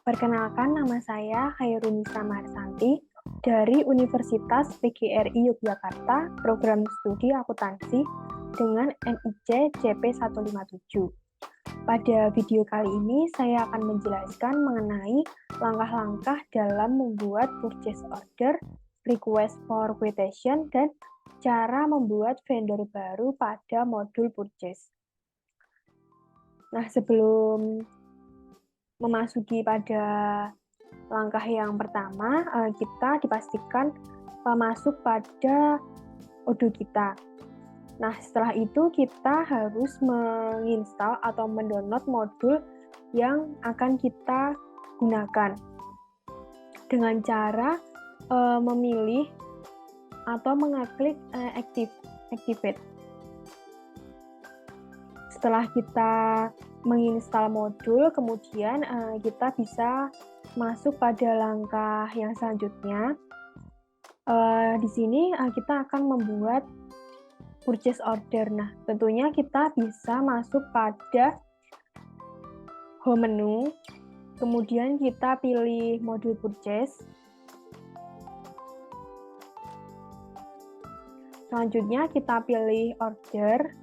Perkenalkan, nama saya Khairunisa Marsanti dari Universitas PGRI Yogyakarta, Program Studi Akuntansi dengan NIC CP157. Pada video kali ini, saya akan menjelaskan mengenai langkah-langkah dalam membuat purchase order, request for quotation, dan cara membuat vendor baru pada modul purchase. Nah, sebelum memasuki pada langkah yang pertama, kita dipastikan masuk pada odoo kita. Nah, setelah itu kita harus menginstal atau mendownload modul yang akan kita gunakan dengan cara memilih atau mengeklik activate. Setelah kita menginstal modul, kemudian kita bisa masuk pada langkah yang selanjutnya. Di sini kita akan membuat purchase order. Nah, tentunya kita bisa masuk pada home menu, kemudian kita pilih modul purchase. Selanjutnya kita pilih order,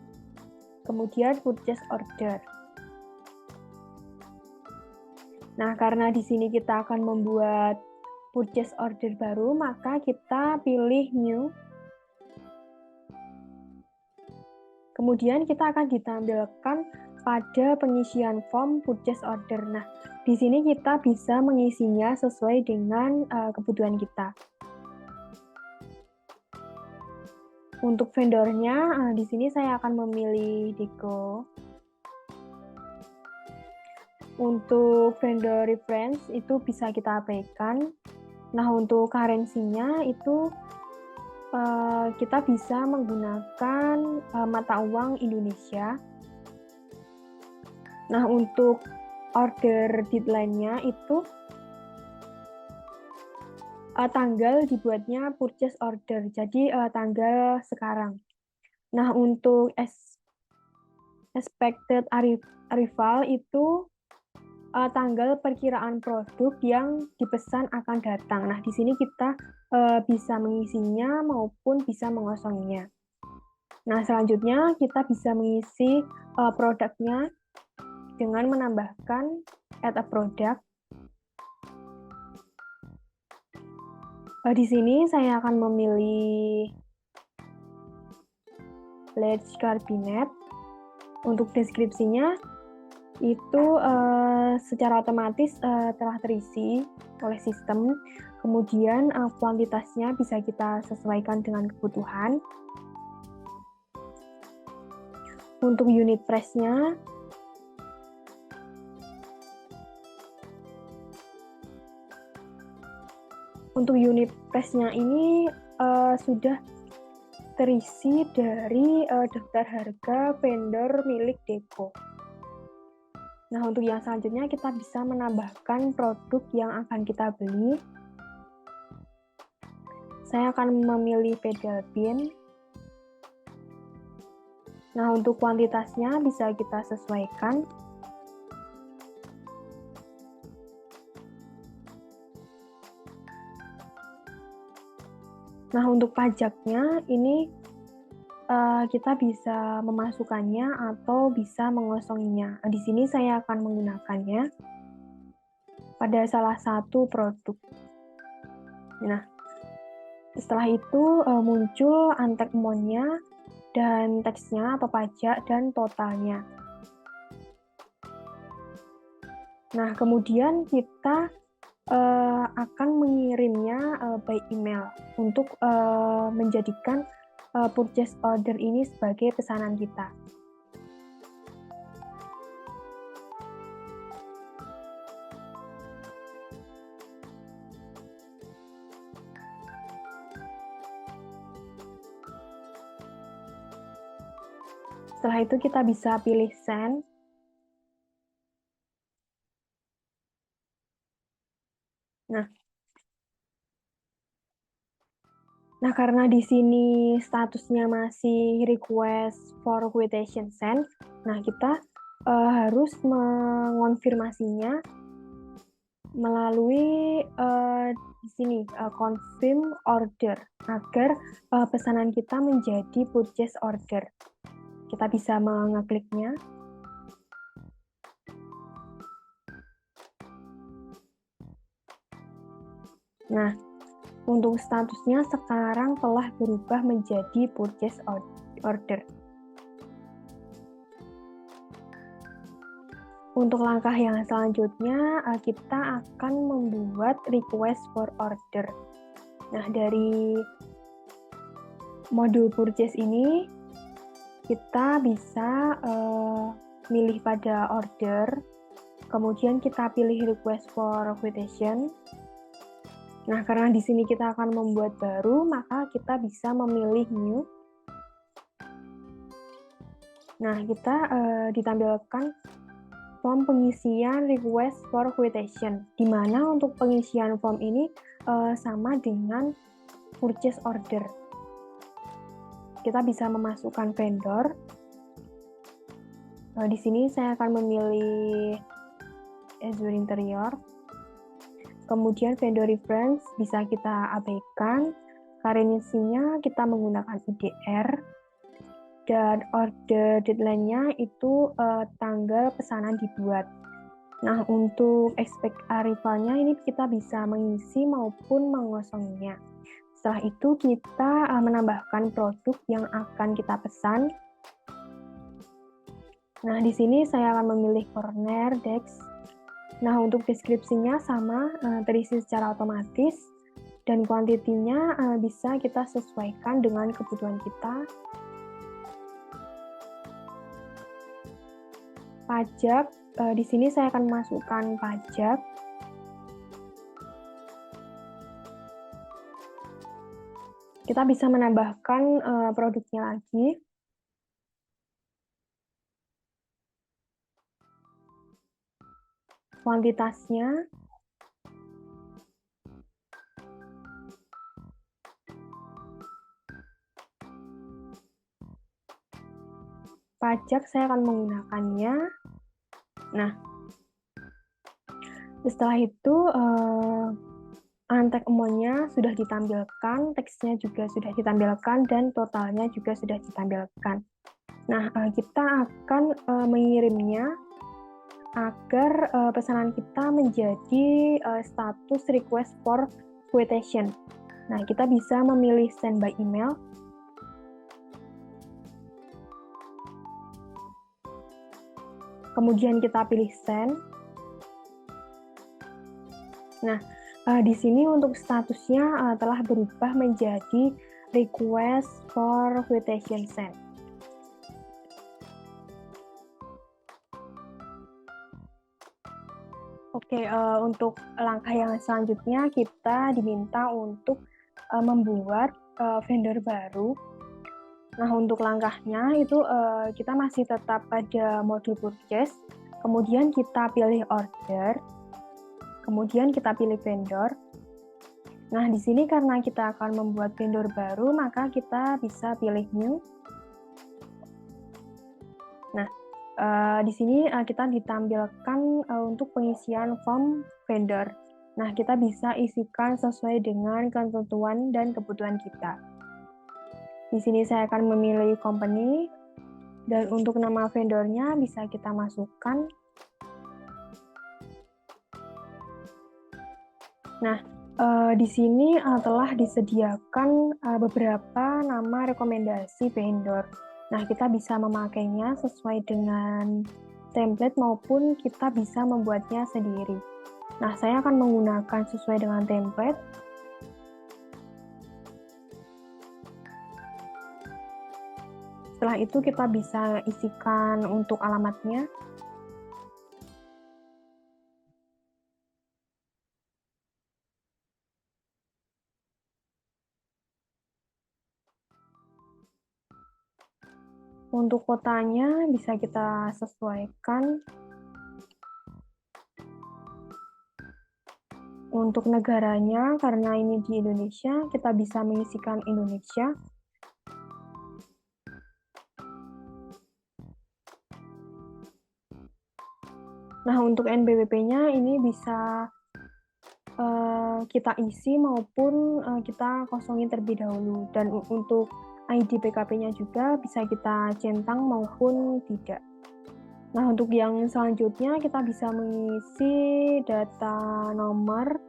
kemudian purchase order. Nah, karena di sini kita akan membuat purchase order baru, maka kita pilih new. Kemudian kita akan ditampilkan pada pengisian form purchase order. Nah, di sini kita bisa mengisinya sesuai dengan kebutuhan kita. Untuk vendornya, di sini saya akan memilih Deco. Untuk vendor reference itu bisa kita abaikan. Nah, untuk currency-nya itu kita bisa menggunakan mata uang Indonesia. Nah, untuk order deadline-nya itu tanggal dibuatnya purchase order, jadi tanggal sekarang. Nah, untuk expected arrival itu tanggal perkiraan produk yang dipesan akan datang. Nah, di sini kita bisa mengisinya maupun bisa mengosonginya. Nah, selanjutnya kita bisa mengisi produknya dengan menambahkan add a product. Di sini saya akan memilih large cabinet. Untuk deskripsinya itu secara otomatis telah terisi oleh sistem. Kemudian kuantitasnya bisa kita sesuaikan dengan kebutuhan. Untuk unit price-nya, ini sudah terisi dari daftar harga vendor milik Deco. Nah, untuk yang selanjutnya kita bisa menambahkan produk yang akan kita beli. Saya akan memilih pedal bin. Nah, untuk kuantitasnya bisa kita sesuaikan. Nah, untuk pajaknya ini kita bisa memasukkannya atau bisa mengosonginya. Di sini saya akan menggunakannya pada salah satu produk. Nah, setelah itu muncul antek amount-nya dan teksnya atau pajak dan totalnya. Nah, kemudian kita akan mengirimnya by email untuk menjadikan purchase order ini sebagai pesanan kita. Setelah itu kita bisa pilih send. Nah, karena di sini statusnya masih request for quotation send, nah kita harus mengonfirmasinya melalui di sini confirm order agar pesanan kita menjadi purchase order. Kita bisa mengekliknya. Nah, untuk statusnya sekarang telah berubah menjadi purchase order. Untuk langkah yang selanjutnya, kita akan membuat request for order. Nah, dari modul purchase ini, kita bisa milih pada order, kemudian kita pilih request for quotation. Nah, karena di sini kita akan membuat baru, maka kita bisa memilih new. Nah, kita ditampilkan form pengisian request for quotation, di mana untuk pengisian form ini sama dengan purchase order. Kita bisa memasukkan vendor. Di sini saya akan memilih Azure Interior. Kemudian vendor reference bisa kita abaikan. Currency-nya kita menggunakan IDR. Dan order deadline-nya itu tanggal pesanan dibuat. Nah, untuk expect arrival-nya ini kita bisa mengisi maupun mengosongnya. Setelah itu kita menambahkan produk yang akan kita pesan. Nah, di sini saya akan memilih corner desk. Nah, untuk deskripsinya sama, terisi secara otomatis, dan kuantitinya bisa kita sesuaikan dengan kebutuhan kita. Pajak, di sini saya akan masukkan pajak. Kita bisa menambahkan produknya lagi. Kuantitasnya. Pajak saya akan menggunakannya. Nah, setelah itu untagged amount-nya sudah ditampilkan, teksnya juga sudah ditampilkan, dan totalnya juga sudah ditampilkan. Nah, kita akan mengirimnya agar pesanan kita menjadi status request for quotation. Nah, kita bisa memilih send by email. Kemudian kita pilih send. Nah, di sini untuk statusnya telah berubah menjadi request for quotation send. Oke, untuk langkah yang selanjutnya kita diminta untuk membuat vendor baru. Nah, untuk langkahnya itu kita masih tetap pada modul purchase, kemudian kita pilih order, kemudian kita pilih vendor. Nah, di sini karena kita akan membuat vendor baru, maka kita bisa pilih new. Nah, di sini kita ditampilkan untuk pengisian form vendor. Nah, kita bisa isikan sesuai dengan ketentuan dan kebutuhan kita. Di sini saya akan memilih company, dan untuk nama vendornya bisa kita masukkan. Nah, di sini telah disediakan beberapa nama rekomendasi vendor. Nah, kita bisa memakainya sesuai dengan template maupun kita bisa membuatnya sendiri. Nah, saya akan menggunakan sesuai dengan template. Setelah itu kita bisa isikan untuk alamatnya. Untuk kotanya bisa kita sesuaikan. Untuk negaranya, karena ini di Indonesia, kita bisa mengisikan Indonesia. Nah, untuk NBWP-nya ini bisa kita isi maupun kita kosongin terlebih dahulu. Dan untuk ID PKP-nya juga bisa kita centang maupun tidak. Nah, untuk yang selanjutnya kita bisa mengisi data nomor.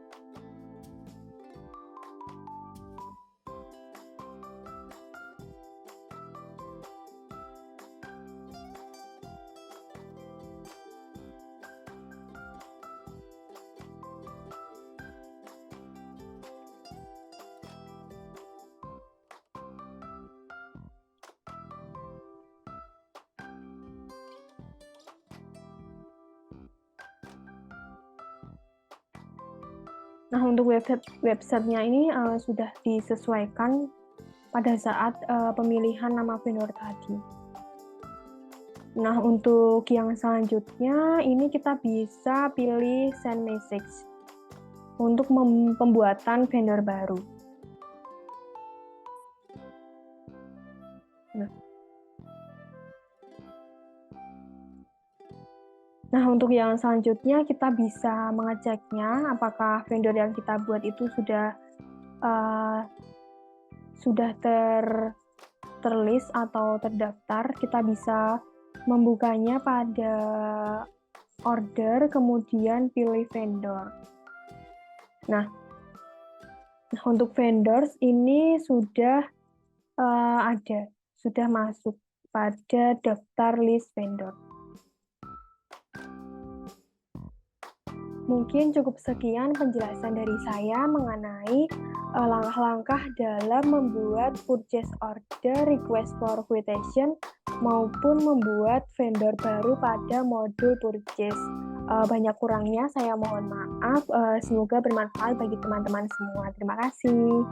Nah, untuk websitenya ini sudah disesuaikan pada saat pemilihan nama vendor tadi. Nah, untuk yang selanjutnya ini kita bisa pilih send message untuk pembuatan vendor baru. Nah, untuk yang selanjutnya kita bisa mengeceknya apakah vendor yang kita buat itu sudah terlist atau terdaftar. Kita bisa membukanya pada order, kemudian pilih vendor. Nah, untuk vendors ini sudah sudah masuk pada daftar list vendor. Mungkin cukup sekian penjelasan dari saya mengenai langkah-langkah dalam membuat purchase order, request for quotation, maupun membuat vendor baru pada modul purchase. Banyak kurangnya saya mohon maaf, semoga bermanfaat bagi teman-teman semua. Terima kasih.